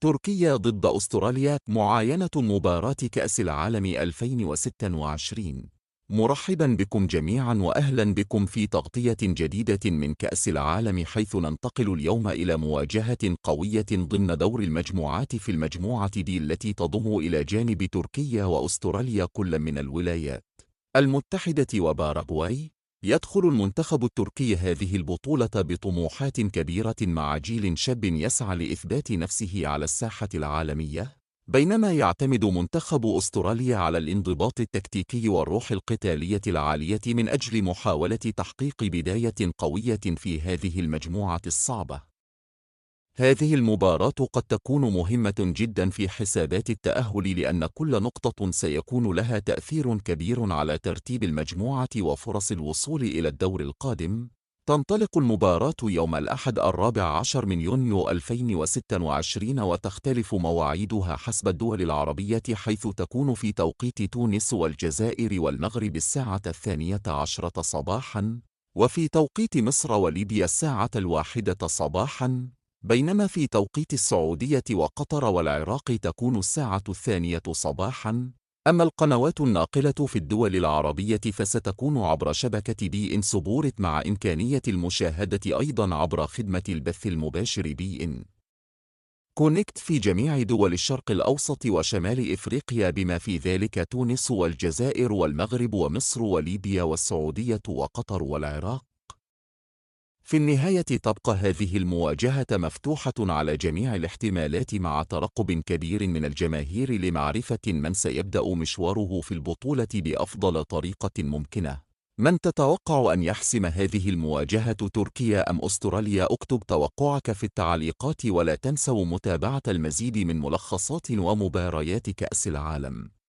تركيا ضد أستراليا، معاينة مباراة كأس العالم 2026. مرحبا بكم جميعا وأهلا بكم في تغطية جديدة من كأس العالم، حيث ننتقل اليوم إلى مواجهة قوية ضمن دور المجموعات في المجموعة دي، التي تضم إلى جانب تركيا وأستراليا كل من الولايات المتحدة وباراغواي. يدخل المنتخب التركي هذه البطولة بطموحات كبيرة مع جيل شاب يسعى لإثبات نفسه على الساحة العالمية، بينما يعتمد منتخب أستراليا على الانضباط التكتيكي والروح القتالية العالية من أجل محاولة تحقيق بداية قوية في هذه المجموعة الصعبة. هذه المباراة قد تكون مهمة جدا في حسابات التأهل، لأن كل نقطة سيكون لها تأثير كبير على ترتيب المجموعة وفرص الوصول إلى الدور القادم. تنطلق المباراة يوم الأحد 14 من يونيو 2026، وتختلف مواعيدها حسب الدول العربية، حيث تكون في توقيت تونس والجزائر والمغرب الساعة 12 صباحا، وفي توقيت مصر وليبيا الساعة 1 صباحا، بينما في توقيت السعودية وقطر والعراق تكون الساعة 2 صباحا. أما القنوات الناقلة في الدول العربية فستكون عبر شبكة بي إن سبورت، مع إمكانية المشاهدة أيضا عبر خدمة البث المباشر بي إن كونكت في جميع دول الشرق الأوسط وشمال إفريقيا، بما في ذلك تونس والجزائر والمغرب ومصر وليبيا والسعودية وقطر والعراق. في النهاية تبقى هذه المواجهة مفتوحة على جميع الاحتمالات، مع ترقب كبير من الجماهير لمعرفة من سيبدأ مشواره في البطولة بأفضل طريقة ممكنة. من تتوقع أن يحسم هذه المواجهة، تركيا أم أستراليا؟ اكتب توقعك في التعليقات، ولا تنسوا متابعة المزيد من ملخصات ومباريات كأس العالم.